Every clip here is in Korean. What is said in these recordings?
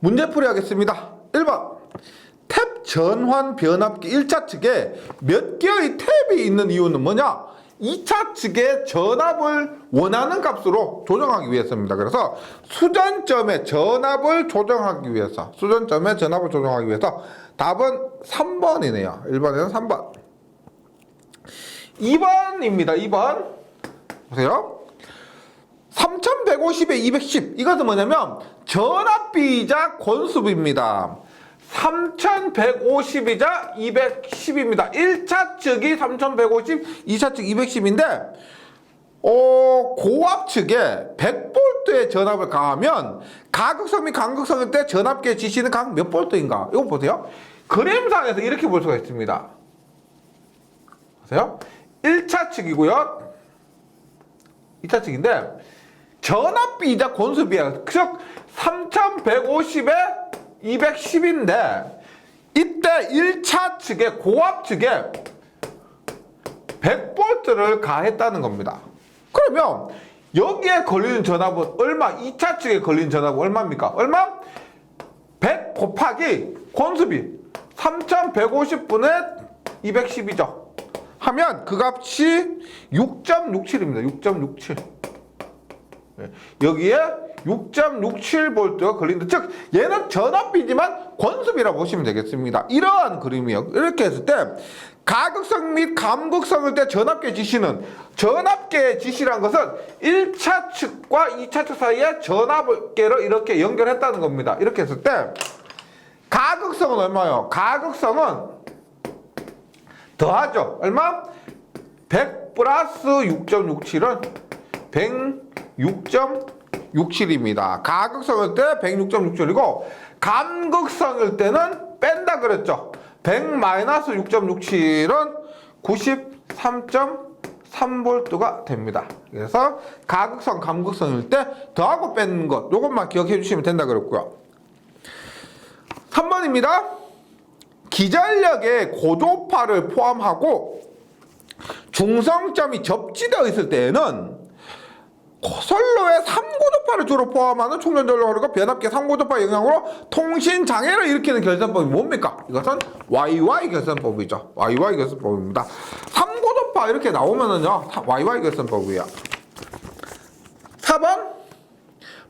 문제풀이 하겠습니다. 1번 탭 전환 변압기 1차 측에 몇 개의 탭이 있는 이유는 뭐냐? 2차 측의 전압을 원하는 값으로 조정하기 위해서입니다. 그래서 수전점의 전압을 조정하기 위해서 답은 3번이네요. 1번에는 3번. 2번입니다. 2번 보세요. 3150에 210 이것은 뭐냐면 전압비이자 권수비입니다. 3150이자 210입니다. 1차 측이 3150, 2차 측 210인데 고압 측에 100V의 전압을 가하면 가극성 및 간극성일 때 전압계의 지시는 각 몇 볼트인가? 이거 보세요. 그램상에서 이렇게 볼 수가 있습니다. 보세요. 1차 측이고요. 2차 측인데 전압비이자 권수비야. 즉 3150에 210인데 이때 1차 측에 고압 측에 100V를 가했다는 겁니다. 그러면 여기에 걸리는 전압은 얼마? 2차 측에 걸리는 전압은 얼마입니까? 얼마? 100 곱하기 권수비 3150분의 210이죠. 하면 그 값이 6.67입니다. 6.67. 여기에 6.67V가 걸린다. 즉 얘는 전압비지만 권수비라고 보시면 되겠습니다. 이러한 그림이에요. 이렇게 했을 때 가극성 및 감극성일 때 전압계 지시는 전압계의 지시란 것은 1차 측과 2차 측 사이에 전압계를 이렇게 연결했다는 겁니다. 이렇게 했을 때 가극성은 얼마예요? 가극성은 더하죠. 얼마? 100 플러스 6.67은 106.67입니다. 가극성일 때 106.67이고 감극성일 때는 뺀다 그랬죠. 100 마이너스 6.67은 93.3V가 됩니다. 그래서 가극성, 감극성일 때 더하고 빼는 것 요것만 기억해 주시면 된다 그랬고요. 3번입니다. 기전력의 고도파를 포함하고 중성점이 접지되어 있을 때에는 선로의 3고도파를 주로 포함하는 충전전력 흐르고 변압기 3고도파 영향으로 통신장애를 일으키는 결선법이 뭡니까? 이것은 YY 결선법이죠. YY 결선법입니다. 3고도파 이렇게 나오면은요, YY 결선법이에요. 4번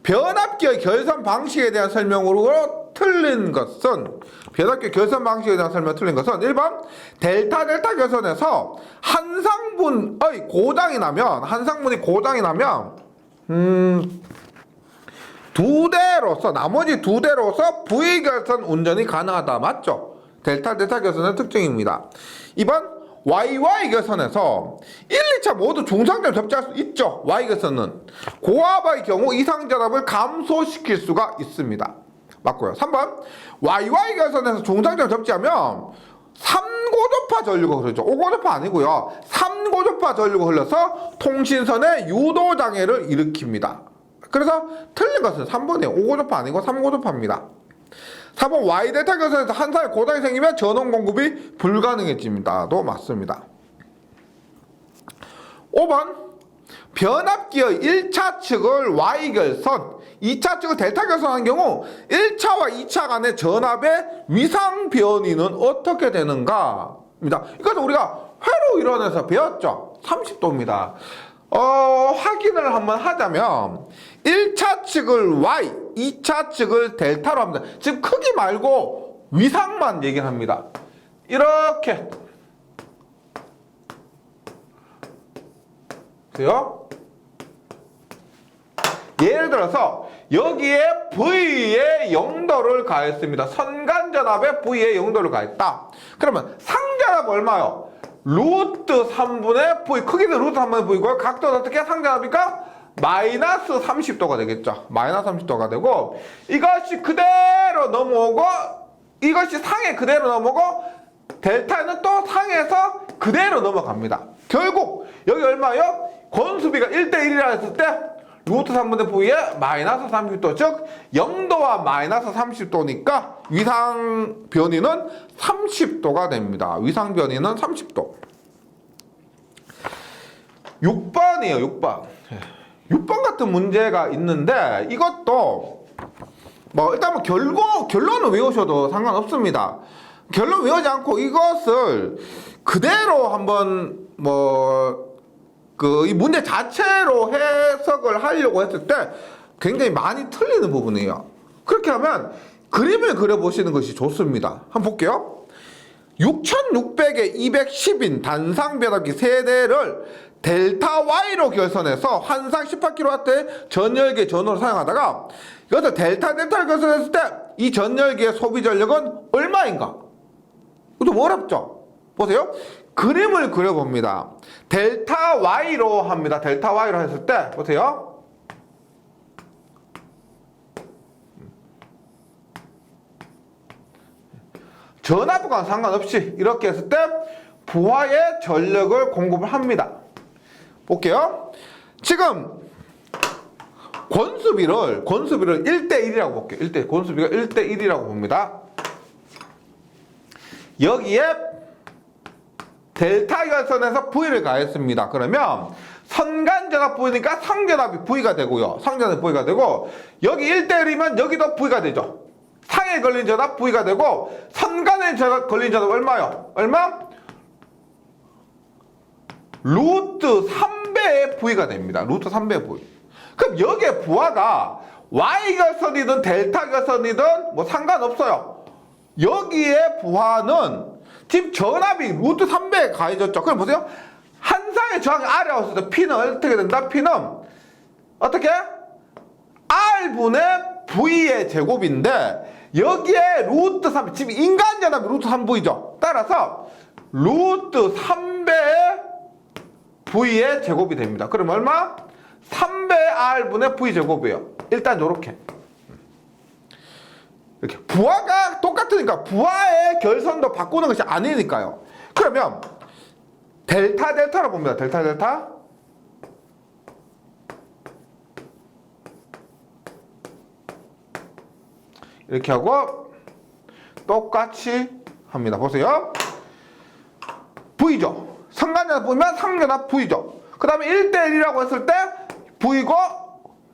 변압기의 결선 방식에 대한 설명으로 틀린 것은 변압기 결선 방식에 대한 설명 틀린 것은 1번 델타 결선에서 한상분의 고장이 나면 나머지 두 대로서 V 결선 운전이 가능하다. 맞죠? 델타 결선의 특징입니다. 2번 YY 결선에서 1, 2차 모두 중상점 접지할 수 있죠. Y 결선은 고압의 경우 이상 전압을 감소시킬 수가 있습니다. 맞고요. 3번 YY 결선에서 중상점 접지하면 3고도파 전류가 흐르죠. 5고도파 아니고요. 3고도파 전류가 흘러서 통신선에 유도장애를 일으킵니다. 그래서 틀린 것은 3번이에요. 5고도파 아니고 3고도파입니다. 4번 Y델타 결선에서 한 사이 고장이 생기면 전원 공급이 불가능해집니다도 맞습니다. 5번 변압기의 1차 측을 Y결선, 2차 측을 델타 결선한 경우 1차와 2차 간의 전압의 위상 변이는 어떻게 되는가? 입니다. 이것은 우리가 회로 이론에서 배웠죠. 30도입니다. 확인을 한번 하자면 1차 측을 Y, 2차 측을 델타로 합니다. 지금 크기 말고 위상만 얘기를 합니다. 이렇게 보세요. 예를 들어서 여기에 V의 0도를 가했습니다. 선간전압에 V의 0도를 가했다. 그러면 상전압 얼마요? 루트 3분의 V. 크기는 루트 3분의 V고요. 각도는 어떻게 상전압이니까 마이너스 30도가 되겠죠. 마이너스 30도가 되고 이것이 그대로 넘어오고 이것이 상에 그대로 넘어오고 델타는 또 상에서 그대로 넘어갑니다. 결국 여기 얼마요? 권수비가 1대1이라 했을 때 루트 3분의 V에 마이너스 30도, 즉 0도와 마이너스 30도니까 위상 변이는 30도가 됩니다. 위상 변이는 30도. 6번이에요. 6번 같은 문제가 있는데 이것도 뭐 일단 뭐 결론을 외우셔도 상관없습니다. 결론 외우지 않고 이것을 그대로 한번 뭐 이 문제 자체로 해석을 하려고 했을 때 굉장히 많이 틀리는 부분이에요. 그렇게 하면 그림을 그려보시는 것이 좋습니다. 한번 볼게요. 6600에 210인 단상 변압기 세대를 델타 Y로 결선해서 한상 18kW의 전열기의 전원을 사용하다가 이것을 델타를 결선했을 때 이 전열기의 소비 전력은 얼마인가? 이것도 어렵죠? 보세요. 그림을 그려봅니다. 델타 Y로 합니다. 델타 Y로 했을 때 보세요. 전압과 상관없이 이렇게 했을 때 부하의 전력을 공급을 합니다. 볼게요. 지금 권수비를 1대1이라고 볼게요. 권수비가 1대1이라고 봅니다. 여기에 델타 결선에서 V를 가했습니다. 그러면 선간전압 V니까 상전압이 V가 되고요. 상전압이 V가 되고 여기 1대1이면 여기도 V가 되죠. 상에 걸린 전압 V가 되고 선간에 걸린 전압 얼마요? 얼마? 루트 3배의 V가 됩니다. 루트 3배의 V. 그럼 여기에 부하가 Y 결선이든 델타 결선이든 뭐 상관없어요. 여기에 부하는 지금 전압이 루트 3배에 가해졌죠. 그럼 보세요. 한상의 저항이 R이라고 했을 때 P는 어떻게 된다? P는 어떻게? R분의 V의 제곱인데 여기에 루트 3, 지금 인간 전압이 루트 3V죠. 따라서 루트 3배의 V의 제곱이 됩니다. 그럼 얼마? 3배 R분의 V 제곱이에요. 일단 요렇게. 이렇게. 부하가 똑같으니까 부하의 결선도 바꾸는 것이 아니니까요. 그러면 델타로 봅니다. 델타. 이렇게 하고 똑같이 합니다. 보세요. V죠. 선간전압 보면 상전압 V죠. 그 다음에 1대1이라고 했을 때 V고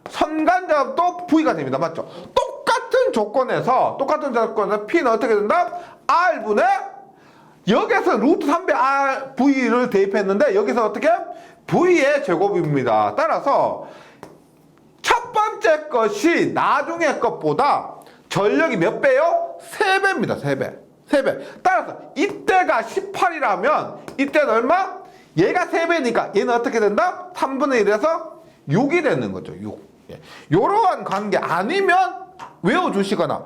선간전압도 V가 됩니다. 맞죠? 똑같은 조건에서 P는 어떻게 된다? R분의 여기서 루트 3배 R V를 대입했는데 여기서 어떻게? V의 제곱입니다. 따라서 첫 번째 것이 나중에 것보다 전력이 몇 배요? 3배입니다. 3배. 따라서 이때가 18이라면 이때는 얼마? 얘가 3배니까 얘는 어떻게 된다? 3분의 1에서 6이 되는 거죠. 6. 요러한 관계 아니면 외워주시거나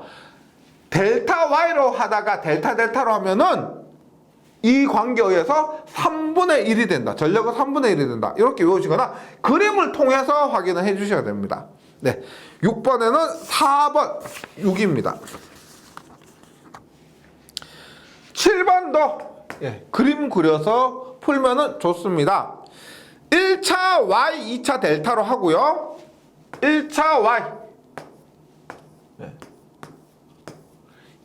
델타 Y로 하다가 델타로 하면은 이 관계에 의해서 3분의 1이 된다. 전력은 3분의 1이 된다. 이렇게 외우시거나 그림을 통해서 확인을 해주셔야 됩니다. 네, 6번에는 4번 6입니다. 7번도 그림 그려서 풀면은 좋습니다. 1차 Y, 2차 델타로 하고요. 1차 Y,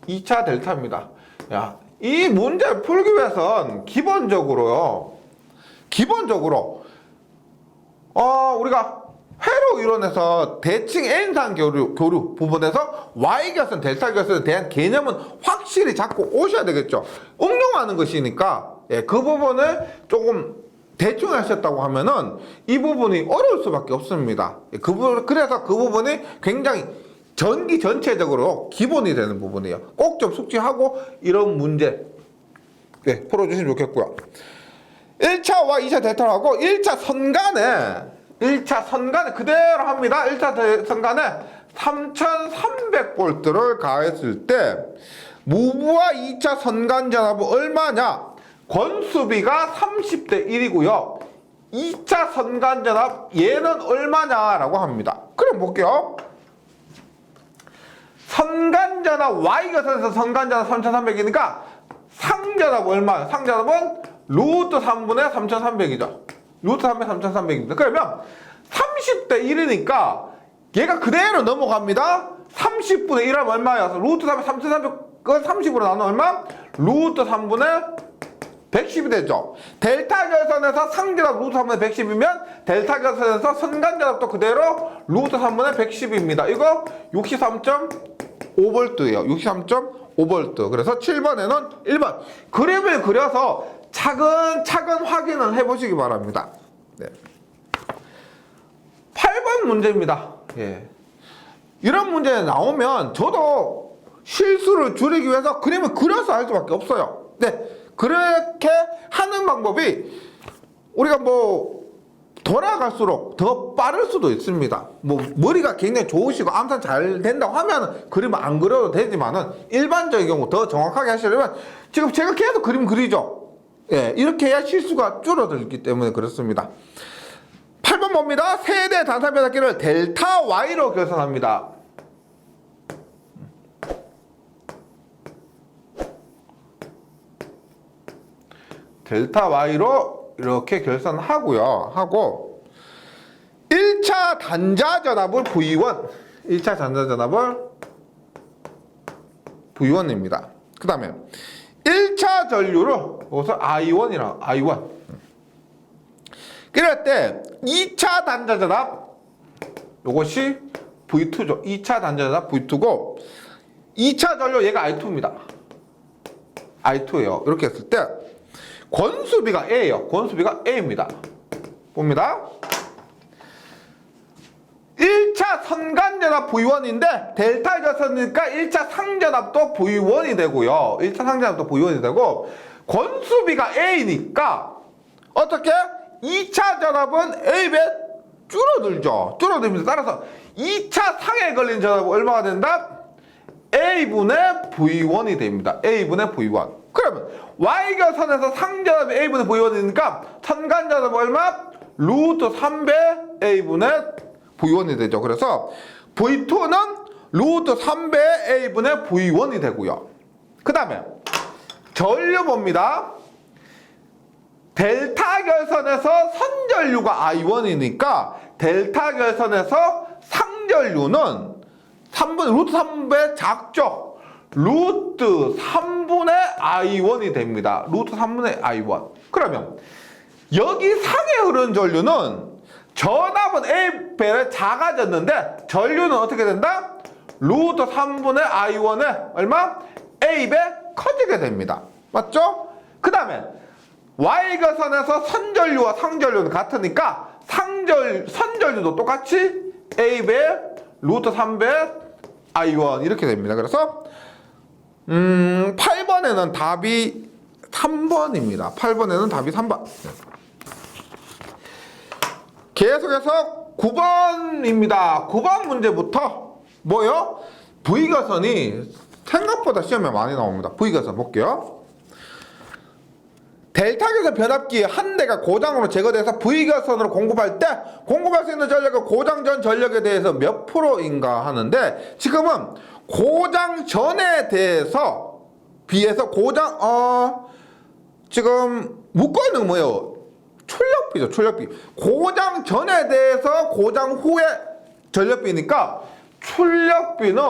2차 델타입니다. 이 문제를 풀기 위해선 기본적으로 우리가 회로 이론에서 대칭 N상 교류 부분에서 Y 결선, 델타 결선에 대한 개념은 확실히 잡고 오셔야 되겠죠. 응용하는 것이니까 그 부분을 조금 대충 하셨다고 하면은 이 부분이 어려울 수밖에 없습니다. 그래서 그 부분이 굉장히 전기 전체적으로 기본이 되는 부분이에요. 꼭 좀 숙지하고 이런 문제 풀어주시면 좋겠고요. 1차 Y, 2차 델타로 하고 1차 선간에 그대로 합니다. 1차 선간에 3300V를 가했을 때 무부하 2차 선간 전압은 얼마냐? 권수비가 30대 1이고요. 2차 선간 전압 얘는 얼마냐라고 합니다. 그럼 볼게요. 선간 전압 Y 결선에서 선간 전압 3300이니까 상전압 얼마예요? 상전압은 루트 3분의 3300이죠. 루트 3분의 3300입니다. 그러면 30대 1이니까 얘가 그대로 넘어갑니다. 30분의 1하면 얼마예요? 루트 3분의 3300은 30으로 나누면 얼마? 루트 3분의 110이 되죠. 델타 결선에서 상전압 루트 3분의 110이면 델타 결선에서 선간전압도 그대로 루트 3분의 110입니다. 이거 63.1 63.5V예요. 63.5V. 그래서 7번에는 1번. 그림을 그려서 차근차근 확인을 해보시기 바랍니다. 네. 8번 문제입니다. 예. 이런 문제 나오면 저도 실수를 줄이기 위해서 그림을 그려서 할 수밖에 없어요. 네. 그렇게 하는 방법이 우리가 뭐 돌아갈수록 더 빠를 수도 있습니다. 뭐 머리가 굉장히 좋으시고 암산 잘 된다고 하면 그림을 안 그려도 되지만은 일반적인 경우 더 정확하게 하시려면 지금 제가 계속 그림 그리죠. 예, 이렇게 해야 실수가 줄어들기 때문에 그렇습니다. 8번 봅니다. 세대 단산 변압기를 델타 Y로 계산합니다. 델타 Y로 이렇게 계산하고요. 하고 1차 단자 전압을 V1. 1차 단자 전압을 V1입니다. 그 다음에 1차 전류를 여기서 I1이라 I1. 그럴 때 2차 단자 전압 요것이 V2죠. 2차 단자 전압 V2고 2차 전류 얘가 I2입니다. I2예요. 이렇게 했을 때 권수비가 A예요. 권수비가 A입니다. 봅니다. 1차 선간전압 V1인데 델타 결선이니까 1차 상전압도 V1이 되고요. 1차 상전압도 V1이 되고 권수비가 A니까 어떻게? 2차 전압은 A배 줄어들죠. 줄어듭니다. 따라서 2차 상에 걸린 전압은 얼마가 된다? A분의 V1이 됩니다. A분의 V1. 그러면 Y결선에서 상전압이 A분의 V1이니까 선간전압은 얼마? 루트 3배 A분의 V1이 되죠. 그래서 V2는 루트 3배 A분의 V1이 되고요. 그 다음에 전류 봅니다. 델타 결선에서 선전류가 I1이니까 델타 결선에서 상전류는 3분, 루트 3배 작죠. 루트 3분의 I1이 됩니다. 루트 3분의 I1. 그러면 여기 상에 흐른 전류는 전압은 A배를 작아졌는데 전류는 어떻게 된다? 루트 3분의 I1에 얼마? A배 커지게 됩니다. 맞죠? 그 다음에 Y거선에서 선전류와 상전류는 같으니까 선전류도 똑같이 A배 루트 3배 I1 이렇게 됩니다. 그래서 8번에는 답이 3번입니다. 8번에는 답이 3번. 계속해서 9번입니다. 9번 문제부터 뭐요? V가선이 생각보다 시험에 많이 나옵니다. V가선 볼게요. 델타결선 변압기 한 대가 고장으로 제거돼서 V결선으로 공급할 때 공급할 수 있는 전력은 고장 전 전력에 대해서 몇 프로인가 하는데 지금은 고장 전에 대해서 비해서 지금 묶어 있는 거 뭐예요? 출력비죠. 출력비. 고장 전에 대해서 고장 후에 전력비니까 출력비는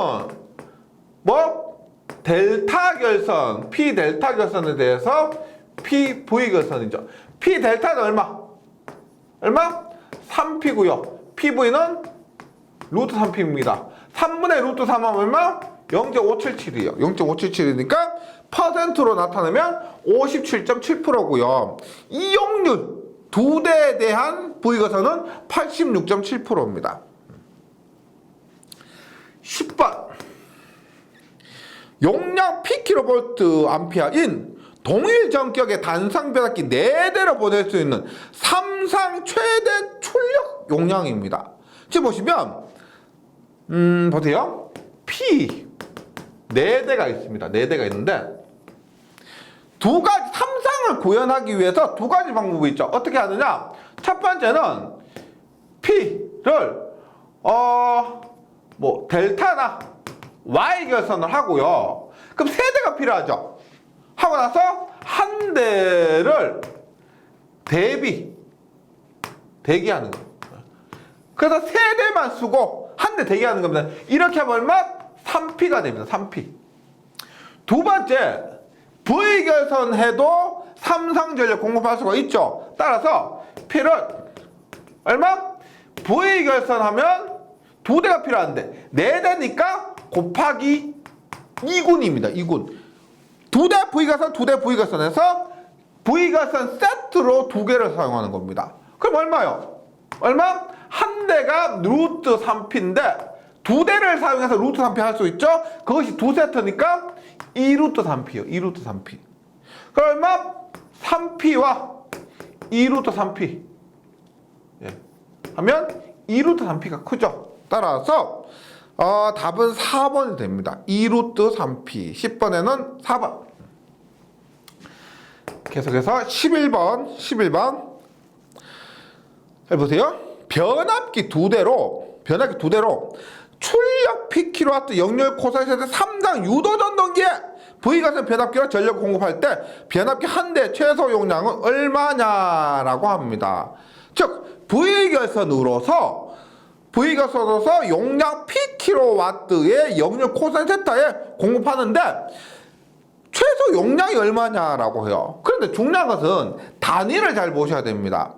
뭐 델타 결선, P 델타 결선에 대해서 P V 결선이죠. P 델타는 얼마? 3P고요. PV는 루트 3P입니다. 3분의 루트 3하면 얼마? 0.577이에요. 0.577이니까 퍼센트로 나타내면 57.7%고요. 이용률 두 대에 대한 V거선은 86.7%입니다. 10번 용량 PkVA인 동일 전격의 단상 변압기 4대로 보낼 수 있는 삼상 최대 출력 용량입니다. 지금 보시면 보세요. P 4대가 있습니다. 4대가 있는데 두 가지 삼상을 구현하기 위해서 두 가지 방법이 있죠. 어떻게 하느냐? 첫 번째는 P를 뭐 델타나 Y 결선을 하고요. 그럼 3대가 필요하죠. 하고 나서 한 대를 대기하는 거예요. 그래서 3대만 쓰고 한 대 대기하는 겁니다. 이렇게 하면 얼마? 3P가 됩니다. 3P. 두 번째, V결선 해도 삼상전력 공급할 수가 있죠. 따라서 P를 얼마? V결선 하면 2대가 필요한데 4대니까 곱하기 2군입니다. 2군. 두 대 V가선, 두 대 V가선에서 V가선 세트로 두 개를 사용하는 겁니다. 그럼 얼마요? 얼마? 한 대가 루트 3P인데 두 대를 사용해서 루트 3P 할 수 있죠? 그것이 두 세트니까 2루트 3P요. 2루트 3P. 그럼 얼마? 3P와 2루트 3P. 예. 하면 2루트 3P가 크죠? 따라서 답은 4번이 됩니다. 2루트 3P. 10번에는 4번. 계속해서 11번. 잘 보세요. 변압기 두 대로 출력 PkW 역열 코사인 세대 3당 유도 전동기에 V가선 변압기로 전력을 공급할 때 변압기 한 대 최소 용량은 얼마냐라고 합니다. 즉 V결선으로서 용량 PkW의 역열 코사인 세타에 공급하는데 최소 용량이 얼마냐라고 해요. 그런데 중요한 것은 단위를 잘 보셔야 됩니다.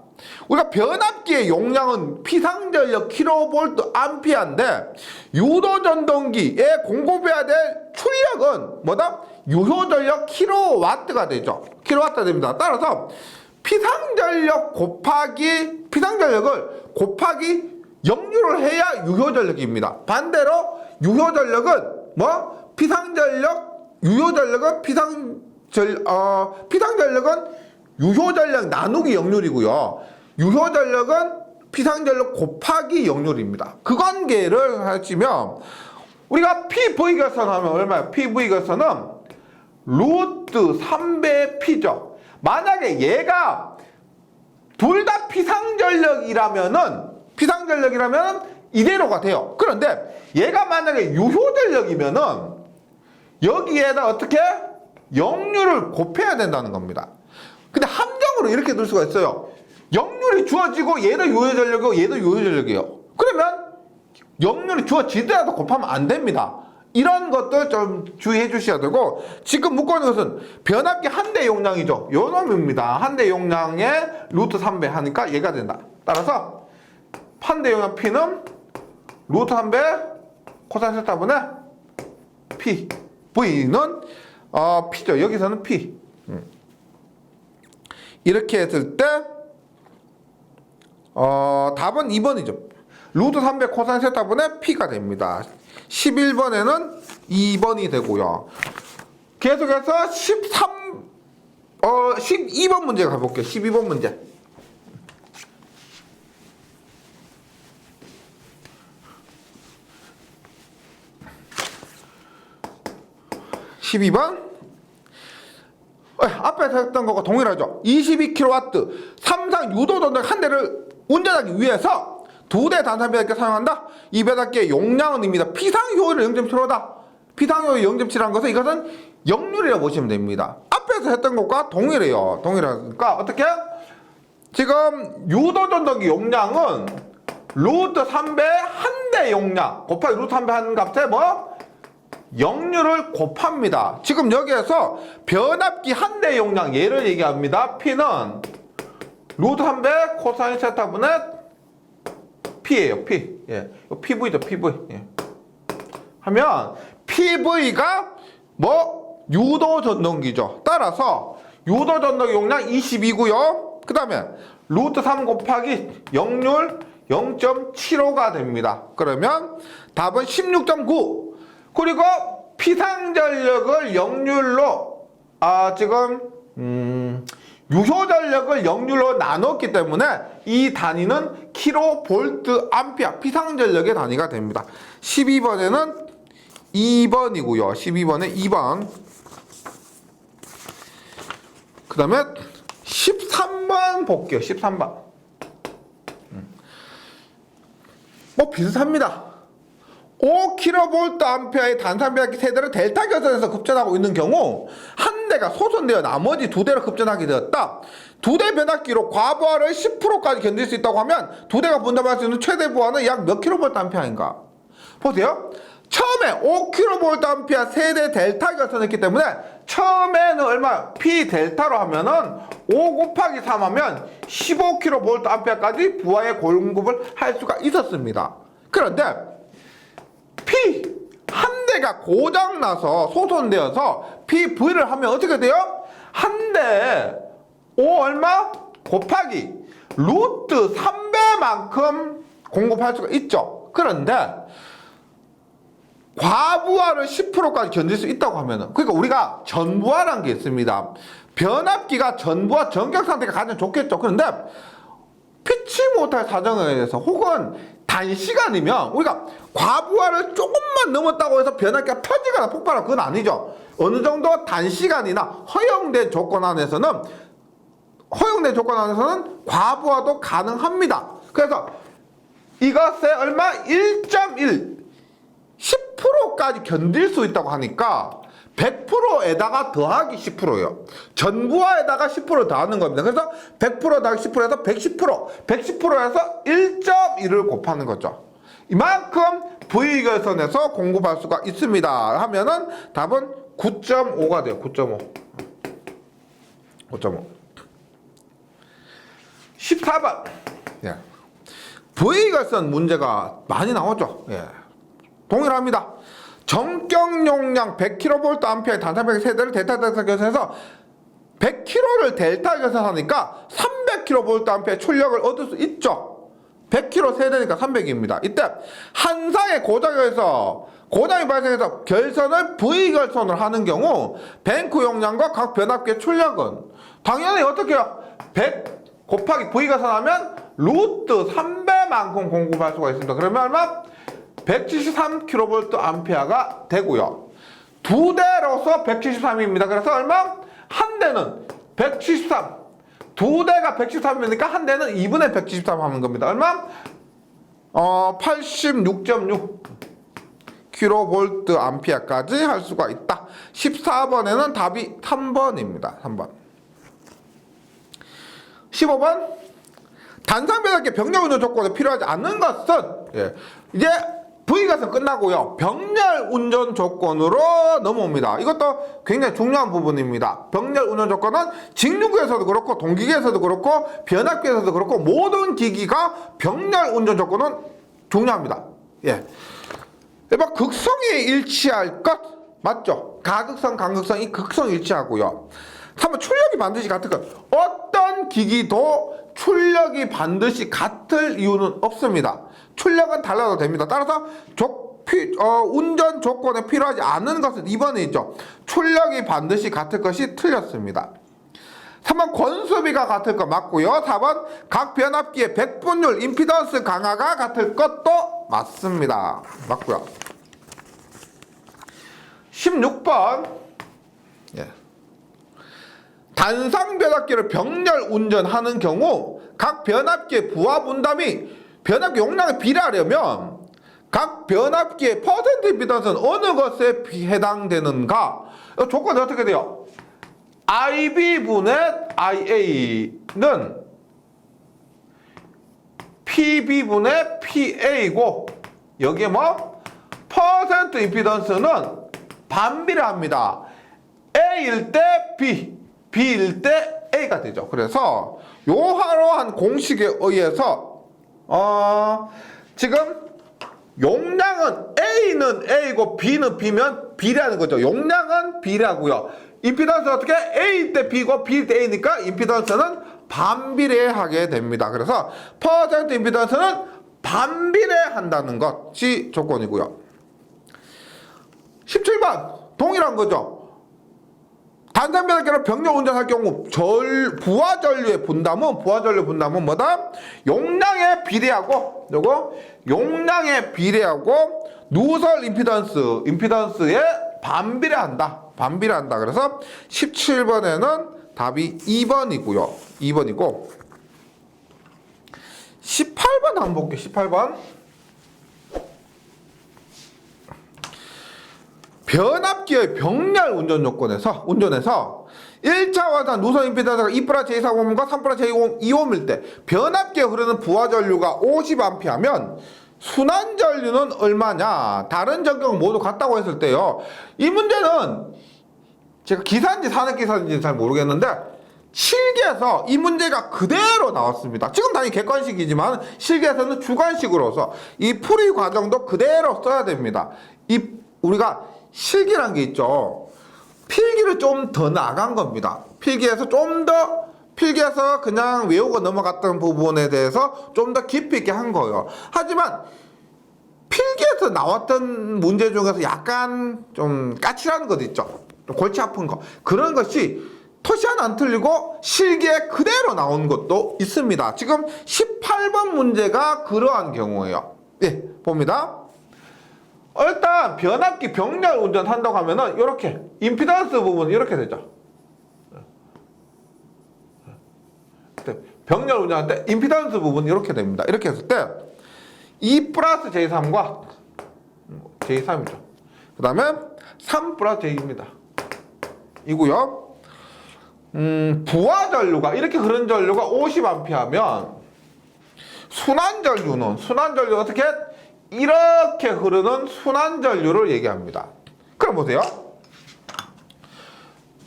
우리가 변압기의 용량은 피상전력 킬로볼트 암피아인데 유도전동기에 공급해야 될 출력은 뭐다? 유효전력 킬로와트가 되죠. 킬로와트가 됩니다. 따라서 피상전력을 곱하기 역류를 해야 유효전력입니다. 반대로 유효전력은 피상전력은 유효전력 나누기 역률이고요. 유효전력은 피상전력 곱하기 역률입니다. 그 관계를 하시면 우리가 PV결선 하면 얼마예요? PV결선은 루트 3배 P죠. 만약에 얘가 둘 다 피상전력이라면은 이대로가 돼요. 그런데 얘가 만약에 유효전력이면은 여기에다 어떻게? 역률을 곱해야 된다는 겁니다. 근데 함정으로 이렇게 넣을 수가 있어요. 역률이 주어지고 얘도 유효전력이고 얘도 유효전력이에요. 그러면 역률이 주어지더라도 곱하면 안 됩니다. 이런 것도 좀 주의해 주셔야 되고, 지금 묻고 있는 것은 변압기 한 대 용량이죠. 요 놈입니다. 한 대 용량에 루트 3배 하니까 얘가 된다. 따라서 한 대 용량 P는 루트 3배 코사인 세타분의 P. V는 P죠. 여기서는 P. 이렇게 했을 때 답은 2번이죠. 루트 300 코사인 세타분의 P가 됩니다. 11번에는 2번이 되고요. 계속해서 12번 문제 가볼게요. 12번 문제. 12번. 앞에서 했던 것과 동일하죠. 22kW 삼상 유도전력 한 대를 운전하기 위해서 두 대 단산 변압기를 사용한다. 이 변압기의 용량은입니다. 피상효율이 0.75다. 피상효율이 0.7이라는 것은 이것은 역률이라고 보시면 됩니다. 앞에서 했던 것과 동일해요. 동일하니까 어떻게? 지금 유도전력의 용량은 루트 3배 한 대 용량 곱하기 루트 3배 하는 값에 역률을 곱합니다. 지금 여기에서 변압기 한 대 용량 얘를 얘기합니다. P는 루트 3배 코사인 세타분의 P예요. P. 예. PV죠. PV. 예. 하면 PV가 유도 전동기죠. 따라서 유도 전동 용량 22고요. 그 다음에 루트 3 곱하기 역률 0.75가 됩니다. 그러면 답은 16.9. 그리고 피상전력을 역률로 유효전력을 역률로 나눴기 때문에 이 단위는 킬로볼트 암피아 피상전력의 단위가 됩니다. 12번에는 2번이고요. 12번에 2번. 그 다음에 13번 볼게요. 13번. 비슷합니다. 5kV 암페어의 단산 변압기 세대를 델타 결선에서 급전하고 있는 경우 한 대가 소선되어 나머지 두 대로 급전하게 되었다. 두 대 변압기로 과부하를 10%까지 견딜 수 있다고 하면 두 대가 분담할 수 있는 최대 부하는 약 몇 kV 암페어인가? 보세요. 처음에 5kV 암페어 세대 델타 결선했기 때문에 처음에는 얼마? P 델타로 하면은 5 곱하기 3 하면 15kV 암페어까지 부하의 공급을 할 수가 있었습니다. 그런데 P 한 대가 고장나서 소손되어서 PV를 하면 어떻게 돼요? 한 대 O 얼마? 곱하기 루트 3배만큼 공급할 수가 있죠. 그런데 과부하를 10%까지 견딜 수 있다고 하면은, 그러니까 우리가 전부하라는 게 있습니다. 변압기가 전부하 전격 상태가 가장 좋겠죠. 그런데 피치 못할 사정에 의해서 혹은 단시간이면 우리가 과부하를 조금만 넘었다고 해서 변압기가 터지거나 폭발하고 그건 아니죠. 어느 정도 단시간이나 허용된 조건 안에서는 과부하도 가능합니다. 그래서 이것에 얼마? 1.1 10%까지 견딜 수 있다고 하니까 100%에다가 더하기 10%예요. 전부하에다가 10% 더하는 겁니다. 그래서 100% 더하기 10%에서 110%에서 1.1을 곱하는 거죠. 이만큼 V결선에서 공급할 수가 있습니다. 하면은 답은 9.5가 돼요. 9.5. 14번. 예. V결선 문제가 많이 나오죠. 예. 동일합니다. 전격 용량 100kVA의 단산벽 세대를 델타 결선해서 100kV를 델타 결선하니까 300kVA의 출력을 얻을 수 있죠. 100kV 세대니까 300입니다. 이때 한 상의 고장이 발생해서 결선을 V결선을 하는 경우 뱅크 용량과 각 변압기의 출력은 당연히 어떻게 해요? 100 곱하기 V결선 하면 루트 3배만큼 공급할 수가 있습니다. 그러면 얼마? 173kVA가 되고요. 두 대로서 173입니다. 그래서 얼마? 한 대는 173. 두 대가 113이니까 한 대는 2분의 173 하는 겁니다. 얼마? 86.6 kVA까지 할 수가 있다. 14번에는 답이 3번입니다. 3번. 15번. 단상변압기 병렬 운전 조건에 필요하지 않는 것은, 예, 이제 V가서 끝나고요. 병렬 운전 조건으로 넘어옵니다. 이것도 굉장히 중요한 부분입니다. 병렬 운전 조건은 직류기에서도 그렇고 동기기에서도 그렇고 변압기에서도 그렇고 모든 기기가 병렬 운전 조건은 중요합니다. 예. 극성이 일치할 것 맞죠? 가극성, 간극성이 극성 일치하고요. 3번 출력이 반드시 같을 것. 어떤 기기도 출력이 반드시 같을 이유는 없습니다. 출력은 달라도 됩니다. 따라서 운전 조건에 필요하지 않은 것은 2번에 있죠. 출력이 반드시 같을 것이 틀렸습니다. 3번 권수비가 같을 것 맞고요. 4번 각 변압기의 백분율 임피던스 강화가 같을 것도 맞습니다. 맞고요. 16번. 예. 단상 변압기를 병렬 운전하는 경우 각 변압기의 부하 분담이 변압기 용량에 비례하려면 각 변압기의 퍼센트 임피던스는 어느 것에 해당되는가? 조건이 어떻게 돼요? IB분의 IA는 PB분의 PA이고 여기에 뭐? 퍼센트 임피던스는 반비례합니다. A일 때 B, B일 때 A가 되죠. 그래서 요하로한 공식에 의해서 지금 용량은 A는 A고 B는 B면 비례하는 거죠. 용량은 비례하고요. 임피던스 어떻게? A일 때 B고 B일 때 A니까 임피던스는 반비례하게 됩니다. 그래서 퍼센트 임피던스는 반비례한다는 것이 조건이고요. 17번 동일한 거죠. 단상변압기를 병렬 운전할 경우 부하 전류의 분담은 뭐다? 용량에 비례하고 요거 용량에 비례하고 누설 임피던스에 반비례한다. 그래서 17번에는 답이 2번이고요. 2번이고 18번 한번 볼게요. 18번. 변압기의 병렬 운전에서 1차 완산 누설 임피던스가 2+J4옴과 3+J2옴일 때 변압기에 흐르는 부하 전류가 50A면 순환 전류는 얼마냐? 다른 전격은 모두 같다고 했을 때요. 이 문제는 제가 기사인지 산업기사인지 잘 모르겠는데 실기에서 이 문제가 그대로 나왔습니다. 지금 당연히 객관식이지만 실기에서는 주관식으로서 이 풀이 과정도 그대로 써야 됩니다. 이 우리가 실기란 게 있죠. 필기를 좀 더 나간 겁니다. 필기에서 그냥 외우고 넘어갔던 부분에 대해서 좀 더 깊이 있게 한 거예요. 하지만 필기에서 나왔던 문제 중에서 약간 좀 까칠한 것 있죠. 골치 아픈 거. 그런 것이 토시 하나 안 틀리고 실기에 그대로 나온 것도 있습니다. 지금 18번 문제가 그러한 경우예요. 예, 봅니다. 일단 변압기 병렬 운전한다고 하면은 이렇게 임피던스 부분 이렇게 되죠. 병렬 운전할 때 임피던스 부분 이렇게 됩니다. 이렇게 했을 때 2 플러스 J3과 J3이죠. 그 다음에 3 플러스 J입니다. 이고요. 부하 전류가 이렇게 흐른 전류가 50A면 순환 전류는 어떻게 이렇게 흐르는 순환 전류를 얘기합니다. 그럼 보세요.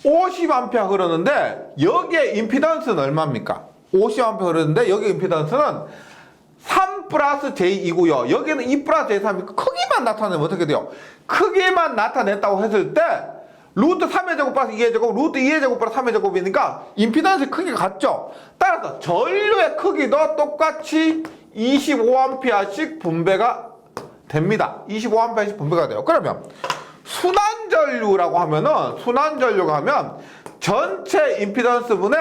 50A 흐르는데 여기에 임피던스는 얼마입니까? 50A 흐르는데 여기 임피던스는 3 플러스 J2고요. 여기는 2 플러스 J3이니까 크기만 나타내면 어떻게 돼요? 크기만 나타냈다고 했을 때 루트 3의 제곱 플러스 2의 제곱, 루트 2의 제곱 플러스 3의 제곱이니까 임피던스 크기가 같죠? 따라서 전류의 크기도 똑같이 25A씩 분배가 됩니다. 25A씩 분배가 돼요. 그러면 순환전류라고 하면은 순환전류가 하면 전체 임피던스 분의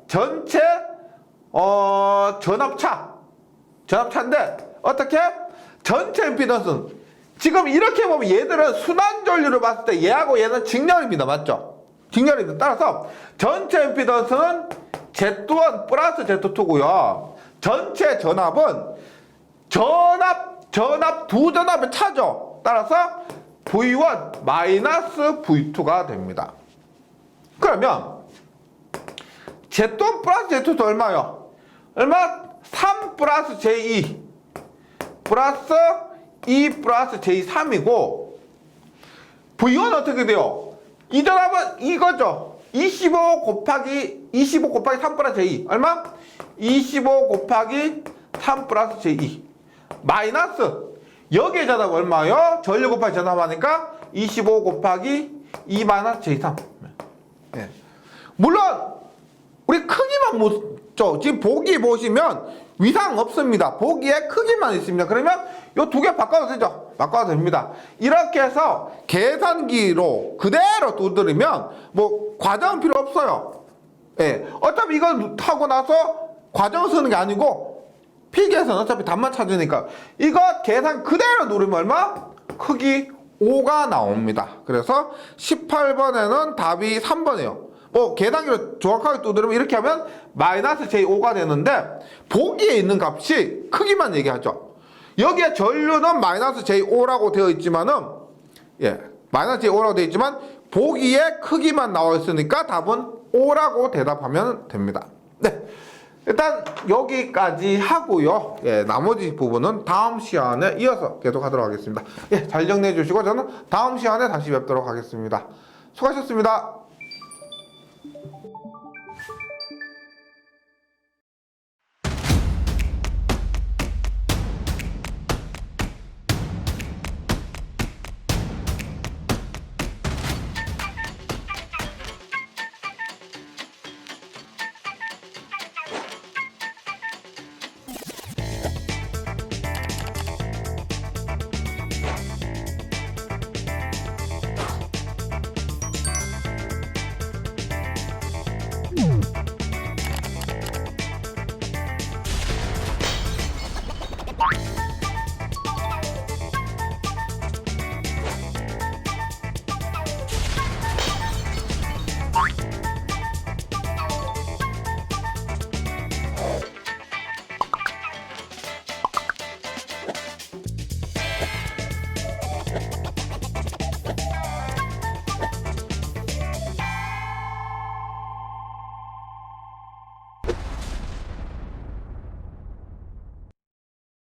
전체 전압차인데 어떻게? 전체 임피던스는 지금 이렇게 보면 얘들은 순환전류를 봤을 때 얘하고 얘는 직렬입니다. 맞죠? 직렬입니다. 따라서 전체 임피던스는 Z1 플러스 Z2고요. 전체 전압은 두 전압의 차죠. 따라서 V1 마이너스 V2가 됩니다. 그러면 Z1 플러스 Z2도 얼마요? 얼마? 3 플러스 J2 플러스 2 플러스 J3이고 V1 어떻게 돼요? 이 전압은 이거죠. 25 곱하기 3 플러스 J2 얼마? 25 곱하기 3 플러스 J2 마이너스 여기에 전압 얼마요? 전류 곱하기 전압하니까 25 곱하기 2 마이너스 J3. 네. 물론 우리 크기만 묻죠. 지금 보기 보시면 위상 없습니다. 보기에 크기만 있습니다. 그러면 이 두 개 바꿔도 되죠. 바꿔도 됩니다. 이렇게 해서 계산기로 그대로 두드리면 뭐 과정은 필요 없어요. 예. 어차피 이걸 타고 나서 과정 쓰는 게 아니고 필기에서는 어차피 답만 찾으니까 이거 계산 그대로 누르면 얼마? 크기 5가 나옵니다. 그래서 18번에는 답이 3번이에요. 뭐 계산기로 정확하게 두드리면 이렇게 하면 마이너스 J5가 되는데 보기에 있는 값이 크기만 얘기하죠. 여기에 전류는 마이너스 J5라고 되어 있지만은 마이너스 J5라고 되어 있지만 보기에 크기만 나와 있으니까 답은 5라고 대답하면 됩니다. 네. 일단 여기까지 하고요. 나머지 부분은 다음 시간에 이어서 계속 하도록 하겠습니다. 잘 정리해 주시고 저는 다음 시간에 다시 뵙도록 하겠습니다. 수고하셨습니다.